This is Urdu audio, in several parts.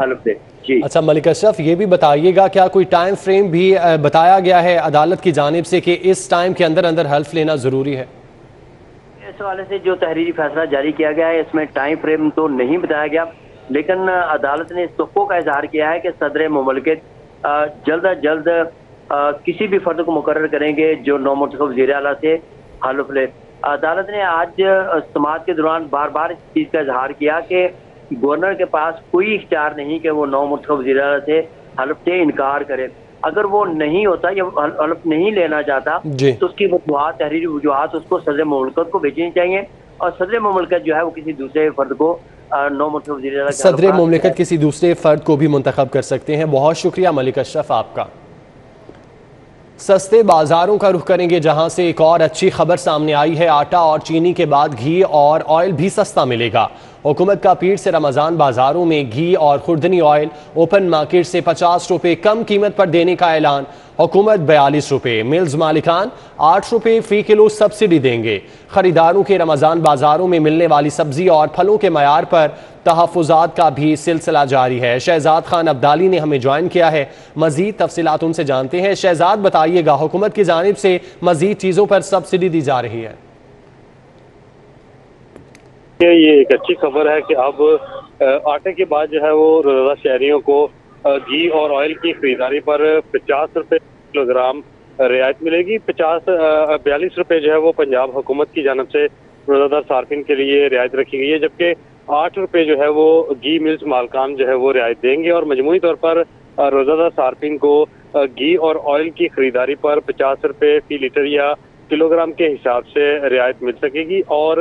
حلف دے. جی اچھا ملک اشرف، یہ بھی بتائیے گا کیا کوئی ٹائم فریم بھی بتایا گیا ہے عدالت کی جانب سے کہ اس ٹائم کے اندر اندر حلف لینا ضروری ہے؟ اس حوالے سے جو تحریری فیصلہ جاری کیا گیا ہے اس میں ٹائم فریم تو نہیں بتایا گیا، لیکن عدالت نے اس توقع کا اظہار کیا ہے کہ صدر مملکت جلد از جلد کسی بھی فرد کو مقرر کریں گے جو نو منتخب وزیر اعلیٰ سے حلف لے. عدالت نے آج سماعت کے دوران بار بار اس چیز کا اظہار کیا کہ گورنر کے پاس کوئی اختیار نہیں کہ وہ نو منتخب وزیر اعلیٰ سے حلف سے انکار کرے. اگر وہ نہیں ہوتا یا حلف نہیں لینا چاہتا تو اس کی وجوہات، تحریری وجوہات اس کو صدر مملکت کو بھیجنی چاہیے، اور صدر مملکت جو ہے وہ کسی دوسرے فرد کو نو منتخب وزیر اعلیٰ صدر مملکت کسی دوسرے فرد کو بھی منتخب کر سکتے ہیں. بہت شکریہ ملک اشرف آپ کا. سستے بازاروں کا رخ کریں گے جہاں سے ایک اور اچھی خبر سامنے آئی ہے. آٹا اور چینی کے بعد گھی اور آئل بھی سستا ملے گا. حکومت کا پیر سے رمضان بازاروں میں گھی اور خوردنی آئل اوپن مارکیٹ سے 50 روپے کم قیمت پر دینے کا اعلان. حکومت 42 روپے، ملز مالکان 8 روپے فی کلو سبسڈی دیں گے. خریداروں کے رمضان بازاروں میں ملنے والی سبزی اور پھلوں کے معیار پر تحفظات کا بھی سلسلہ جاری ہے. شہزاد خان عبدالی نے ہمیں جوائن کیا ہے، مزید تفصیلات ان سے جانتے ہیں. شہزاد بتائیے گا، حکومت کی جانب سے مزید چیزوں پر سبسڈی دی جا رہی ہے؟ یہ ایک اچھی خبر ہے کہ اب آٹے کے بعد جو ہے وہ روزانہ شہریوں کو گھی اور آئل کی خریداری پر 50 روپے کلو گرام رعایت ملے گی. 42 روپے جو ہے وہ پنجاب حکومت کی جانب سے روزہ دار صارفین کے لیے رعایت رکھی گئی ہے، جبکہ 8 روپے جو ہے وہ گھی ملز مالکان جو ہے وہ رعایت دیں گے. اور مجموعی طور پر روزہ دار صارفین کو گھی اور آئل کی خریداری پر 50 روپے فی لیٹر یا کلو گرام کے حساب سے رعایت مل سکے گی. اور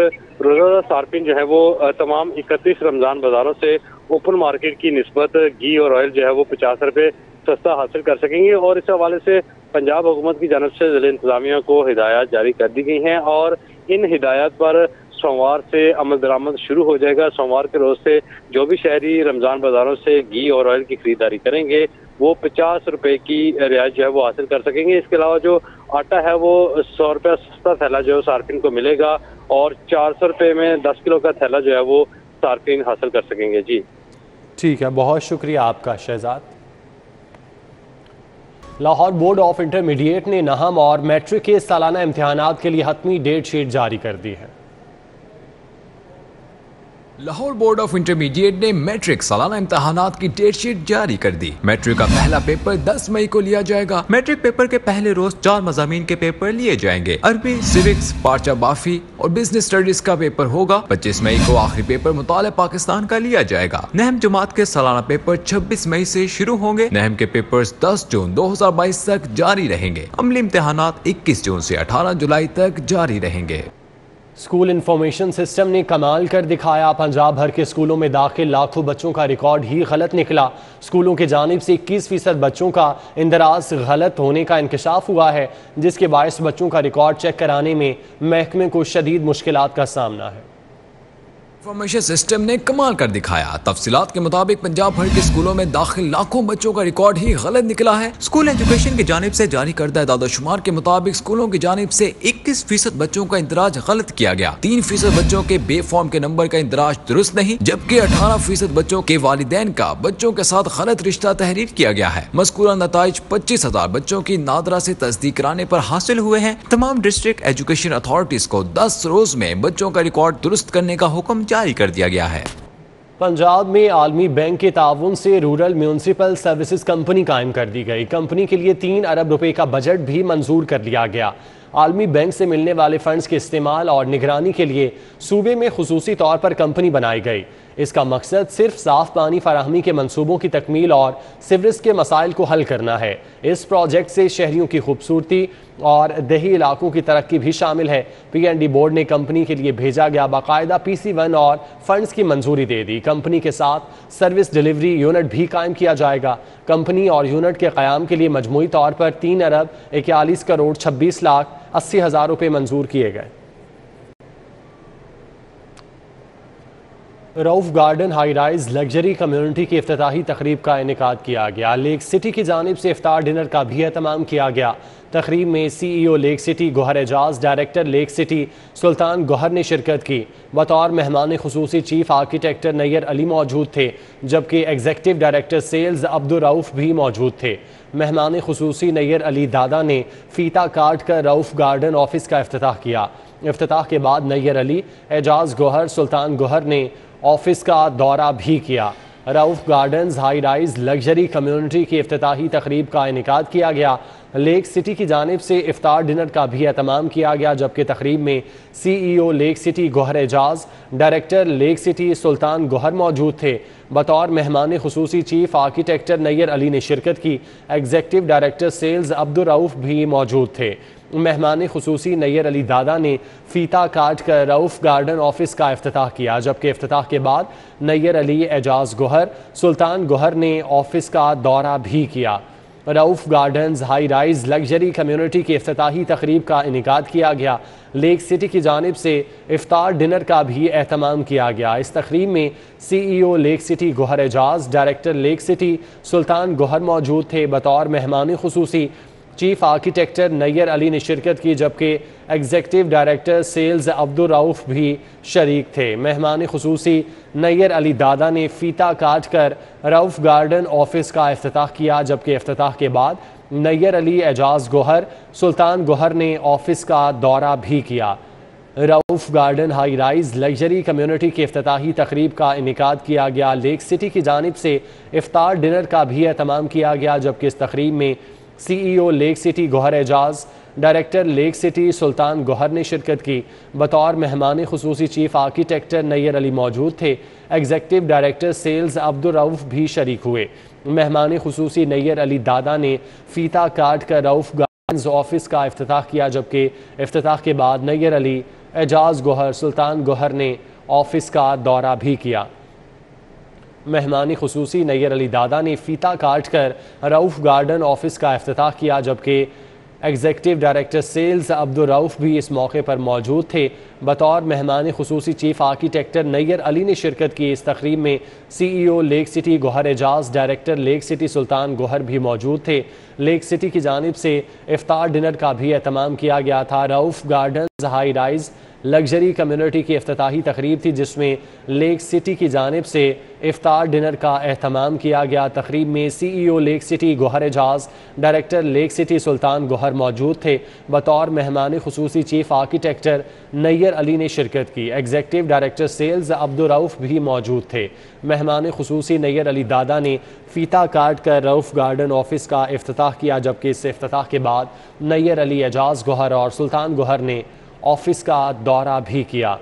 روزہ دار صارفین جو ہے وہ تمام 31 رمضان بازاروں سے اوپن مارکیٹ کی نسبت گھی اور آئل جو ہے وہ 50 روپے سستا حاصل کر سکیں گے. اور اس حوالے سے پنجاب حکومت کی جانب سے ضلع انتظامیہ کو ہدایات جاری کر دی گئی ہیں، اور ان ہدایات پر سوموار سے عمل درآمد شروع ہو جائے گا. سوموار کے روز سے جو بھی شہری رمضان بازاروں سے گھی اور آئل کی خریداری کریں گے وہ 50 روپے کی رعایت جو ہے وہ حاصل کر سکیں گے. اس کے علاوہ جو آٹا ہے وہ 100 روپے سستا تھیلا جو ہے صارفین کو ملے گا، اور 400 روپے میں 10 کلو کا تھیلا جو ہے وہ صارفین حاصل کر سکیں گے. جی ٹھیک ہے، بہت شکریہ آپ کا Shahzad. Lahore board of intermediate نے نہم اور میٹرک کے سالانہ امتحانات کے لیے حتمی ڈیٹ شیٹ جاری کر دی ہے. لاہور بورڈ آف انٹرمیڈیٹ نے میٹرک سالانہ امتحانات کی ڈیٹ شیٹ جاری کر دی. میٹرک کا پہلا پیپر 10 مئی کو لیا جائے گا. میٹرک پیپر کے پہلے روز 4 مضامین کے پیپر لیے جائیں گے. عربی، سیوکس، پارچہ بافی اور بزنس اسٹڈیز کا پیپر ہوگا. 25 مئی کو آخری پیپر مطالعہ پاکستان کا لیا جائے گا. نہم جماعت کے سالانہ پیپر 26 مئی سے شروع ہوں گے. نہم کے پیپرز 10 جون 2022 تک جاری رہیں گے. عملی امتحانات 21 جون سے 18 جولائی تک جاری رہیں گے. اسکول انفارمیشن سسٹم نے کمال کر دکھایا. پنجاب بھر کے اسکولوں میں داخل لاکھوں بچوں کا ریکارڈ ہی غلط نکلا. اسکولوں کی جانب سے 21% بچوں کا اندراج غلط ہونے کا انکشاف ہوا ہے، جس کے باعث بچوں کا ریکارڈ چیک کرانے میں محکمے کو شدید مشکلات کا سامنا ہے. انفارمیشن سسٹم نے کمال کر دکھایا. تفصیلات کے مطابق پنجاب بھر کے اسکولوں میں داخل لاکھوں بچوں کا ریکارڈ ہی غلط نکلا ہے. اسکول ایجوکیشن کی جانب سے جاری کردہ اعداد و شمار کے مطابق اسکولوں کی جانب سے 21% بچوں کا اندراج غلط کیا گیا. 3% بچوں کے بے فارم کے نمبر کا اندراج درست نہیں، جبکہ 18% بچوں کے والدین کا بچوں کے ساتھ غلط رشتہ تحریر کیا گیا ہے. مذکورہ نتائج 25,000 بچوں کی نادرا سے تصدیق کرانے پر حاصل ہوئے ہیں. تمام ڈسٹرکٹ ایجوکیشن اتھارٹیز کو 10 روز میں بچوں کا ریکارڈ درست کرنے کا حکم جاری کر دیا گیا ہے. پنجاب میں عالمی بینک کے تعاون سے رورل میونسپل سروسز کمپنی قائم کر دی گئی. کمپنی کے لیے 3 ارب روپے کا بجٹ بھی منظور کر لیا گیا. عالمی بینک سے ملنے والے فنڈز کے استعمال اور نگرانی کے لیے صوبے میں خصوصی طور پر کمپنی بنائی گئی. اس کا مقصد صرف صاف پانی فراہمی کے منصوبوں کی تکمیل اور سیوریج کے مسائل کو حل کرنا ہے. اس پروجیکٹ سے شہریوں کی خوبصورتی اور دیہی علاقوں کی ترقی بھی شامل ہے. پی این ڈی بورڈ نے کمپنی کے لیے بھیجا گیا باقاعدہ PC1 اور فنڈز کی منظوری دے دی. کمپنی کے ساتھ سروس ڈیلیوری یونٹ بھی قائم کیا جائے گا. کمپنی اور یونٹ کے قیام کے لیے مجموعی طور پر 3 ارب 41 کروڑ 26 لاکھ 80 ہزار روپے منظور کیے گئے. Rauf garden high rise luxury community کی افتتاحی تقریب کا انعقاد کیا گیا۔ لیک سٹی کی جانب سے افطار ڈنر کا بھی اہتمام کیا گیا۔ تقریب میں سی ای او لیک سٹی گوہر اعجاز، ڈائریکٹر لیک سٹی سلطان گوہر نے شرکت کی۔ بطور مہمان خصوصی چیف آرکیٹیکٹ نیر علی موجود تھے، جبکہ ایگزیکٹو ڈائریکٹر سیلز عبدالرؤف بھی موجود تھے۔ مہمان خصوصی نیر علی دادا نے فیتا کاٹ کر رؤف گارڈن آفس کا افتتاح کیا۔ افتتاح کے بعد نیر علی، اعجاز گوہر، سلطان گوہر نے آفس کا دورہ بھی کیا۔ Rauf gardens high rise luxury community کی افتتاحی تقریب کا انعقاد کیا گیا۔ لیک سٹی کی جانب سے افطار ڈنر کا بھی اہتمام کیا گیا، جبکہ تقریب میں سی ای او لیک سٹی گوہر اعجاز، ڈائریکٹر لیک سٹی سلطان گوہر موجود تھے۔ بطور مہمان خصوصی چیف آرکیٹیکٹ نیر علی نے شرکت کی۔ ایگزیکٹو ڈائریکٹر سیلز عبدالرؤف بھی موجود تھے۔ مہمان خصوصی نیر علی دادا نے فیتا کاٹ کر رؤف گارڈن آفس کا افتتاح کیا، جبکہ افتتاح کے بعد نیر علی، اعجاز گوہر، سلطان گوہر نے آفس کا دورہ بھی کیا۔ Rauf gardens high rise luxury community کی افتتاحی تقریب کا انعقاد کیا گیا۔ لیک سٹی کی جانب سے افطار ڈنر کا بھی اہتمام کیا گیا۔ اس تقریب میں سی ای او لیک سٹی گوہر اعجاز، ڈائریکٹر لیک سٹی سلطان گوہر موجود تھے۔ بطور مہمان خصوصی چیف آرکیٹیکٹ نیر علی نے شرکت کی، جبکہ ایگزیکٹو ڈائریکٹر سیلز عبدالرؤف بھی شریک تھے۔ مہمان خصوصی نیر علی دادا نے فیتا کاٹ کر رؤف گارڈن آفس کا افتتاح کیا، جبکہ افتتاح کے بعد نیر علی، اعجاز گوہر، سلطان گوہر نے آفس کا دورہ بھی کیا۔ Rauf garden high rise luxury community کی افتتاحی تقریب کا انعقاد کیا گیا۔ لیک سٹی کی جانب سے افطار ڈنر کا بھی اہتمام کیا گیا، جبکہ اس تقریب میں سی ای او لیک سٹی گوہر اعجاز، ڈائریکٹر لیک سٹی سلطان گوہر نے شرکت کی۔ بطور مہمان خصوصی چیف آرکیٹیکٹ نیر علی موجود تھے۔ ایگزیکٹو ڈائریکٹر سیلز عبدالرؤف بھی شریک ہوئے۔ مہمان خصوصی نیر علی دادا نے فیتا کاٹ کر رؤف گارڈنز آفس کا افتتاح کیا، جبکہ افتتاح کے بعد نیر علی، اعجاز گوہر، سلطان گوہر نے آفس کا دورہ بھی کیا۔ مہمان خصوصی نیر علی دادا نے فیتا کاٹ کر رؤف گارڈن آفس کا افتتاح کیا، جبکہ ایگزیکٹو ڈائریکٹر سیلز عبدالرؤف بھی اس موقع پر موجود تھے۔ بطور مہمان خصوصی چیف آرکیٹیکٹ نیر علی نے شرکت کی۔ اس تقریب میں سی ای او لیک سٹی گوہر اعجاز، ڈائریکٹر لیک سٹی سلطان گوہر بھی موجود تھے۔ لیک سٹی کی جانب سے افطار ڈنر کا بھی اہتمام کیا گیا تھا۔ Rauf gardens high rise luxury community کی افتتاحی تقریب تھی، جس میں لیک سٹی کی جانب سے افطار ڈنر کا اہتمام کیا گیا۔ تقریب میں سی ای او لیک سٹی گوہر اعجاز، ڈائریکٹر لیک سٹی سلطان گوہر موجود تھے۔ بطور مہمان خصوصی چیف آرکیٹیکٹ نیر علی نے شرکت کی۔ ایگزیکٹو ڈائریکٹر سیلز عبدالرؤف بھی موجود تھے۔ مہمان خصوصی نیر علی دادا نے فیتا کاٹ کر رؤف گارڈن آفس کا افتتاح کیا، جبکہ اس افتتاح کے بعد نیر علی، اعجاز گوہر اور سلطان گوہر نے آفس کا دورہ بھی کیا۔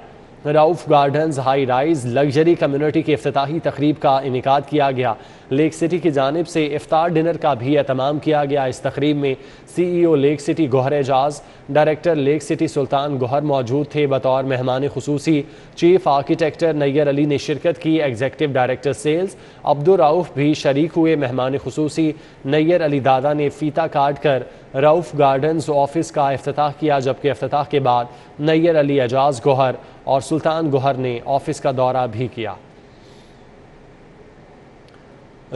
Rauf gardens high rise luxury community کی افتتاحی تقریب کا انعقاد کیا گیا۔ لیک سٹی کی جانب سے افطار ڈنر کا بھی اہتمام کیا گیا۔ اس تقریب میں سی ای او لیک سٹی گوہر اعجاز، ڈائریکٹر لیک سٹی سلطان گوہر موجود تھے۔ بطور مہمان خصوصی چیف آرکیٹیکٹ نیر علی نے شرکت کی۔ ایگزیکٹو ڈائریکٹر سیلز عبدالرؤف بھی شریک ہوئے۔ مہمان خصوصی نیر علی دادا نے فیتا کاٹ کر رؤف گارڈنز آفس کا افتتاح کیا، جبکہ افتتاح کے بعد نیر علی، اعجاز گوہر اور سلطان گوہر نے آفس کا دورہ بھی کیا۔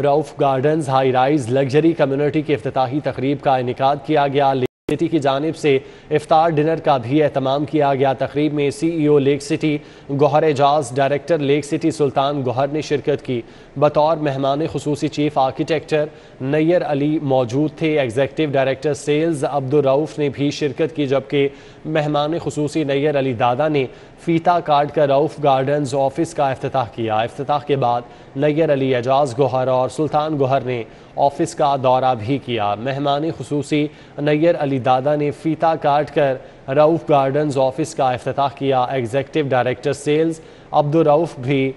Rauf gardens high rise luxury community کی افتتاحی تقریب کا انعقاد کیا گیا۔ لیک سٹی کی جانب سے افطار ڈنر کا بھی اہتمام کیا گیا۔ تقریب میں سی ای او لیک سٹی گوہر اعجاز، ڈائریکٹر لیک سٹی سلطان گوہر نے شرکت کی۔ بطور مہمان خصوصی چیف آرکیٹیکٹ نیر علی موجود تھے۔ ایگزیکٹو ڈائریکٹر سیلز عبدالرؤف نے بھی شرکت کی، جبکہ مہمان خصوصی نیر علی دادا نے فیتا کاٹ کر رؤف گارڈنز آفس کا افتتاح کیا۔ افتتاح کے بعد نیر علی، اعجاز گوہر اور سلطان گوہر نے آفس کا دورہ بھی کیا۔ مہمان خصوصی نیر علی دادا نے فیتا کاٹ کر رؤف گارڈنز آفس کا افتتاح کیا۔ ایگزیکٹو ڈائریکٹر سیلز عبدالرؤف بھی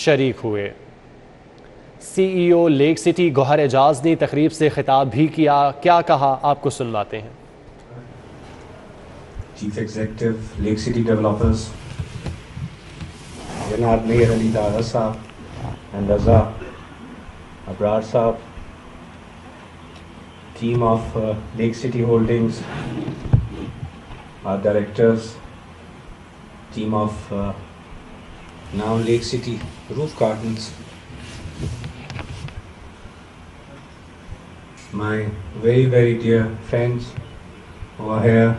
شریک ہوئے۔ سی ای او لیک سٹی گوہر اعجاز نے تقریب سے خطاب بھی کیا۔ کیا کہا، آپ کو سنواتے ہیں۔ Chief executive Lake City developers جناب نیر علی دادا صاحب اینڈ رضا ابرار صاحب، team of Lake City holdings, directors, team of now Lake City Roof Gardens. My very, very dear friends who are here,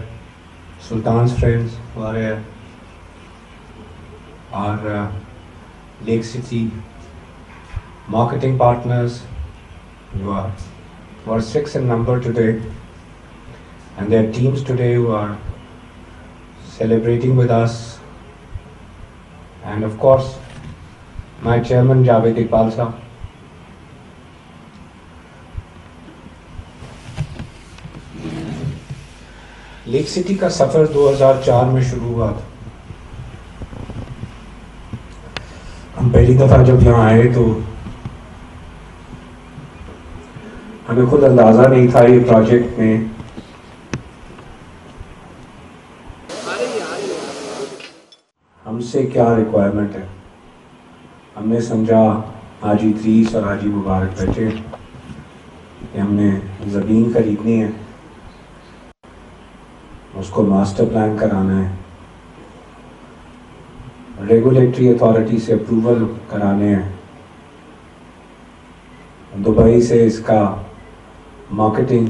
Sultan's friends who are here, our Lake City marketing partners who are 6 in number today, and their teams today who are celebrating with us, and of course my chairman Javed Iqbal sahab. Lake City کا سفر 2004 میں شروع ہوا تھا. ہم پہلی دفعہ جب یہاں آئے تو ہمیں خود اندازہ نہیں تھا یہ پروجیکٹ میں ہم سے کیا ریکوائرمنٹ ہے. ہم نے سمجھا حاجی ادریس اور حاجی مبارک بیٹھے کہ ہم نے زمین خریدنی ہے, اس کو ماسٹر پلان کرانا ہے, ریگولیٹری اتھارٹی سے اپروول کرانے ہیں, دبئی سے اس کا مارکیٹنگ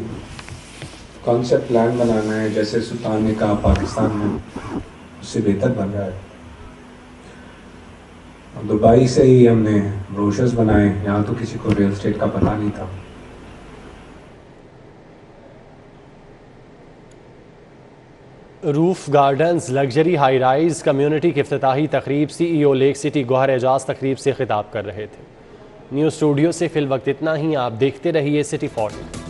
کانسیپٹ پلان بنانا ہے, جیسے سلطان نے کہا پاکستان میں اس سے بہتر بن رہا ہے. دبئی سے ہی ہم نے بروشرز بنائے, یہاں تو کسی کو ریل اسٹیٹ کا پتہ نہیں تھا. Rauf gardens luxury high rise community کی افتتاحی تقریب سی ای او لیک سٹی گوہر اعجاز تقریب سے خطاب کر رہے تھے. نیوز اسٹوڈیو سے فی الوقت اتنا ہی. آپ دیکھتے رہیے سٹی 40.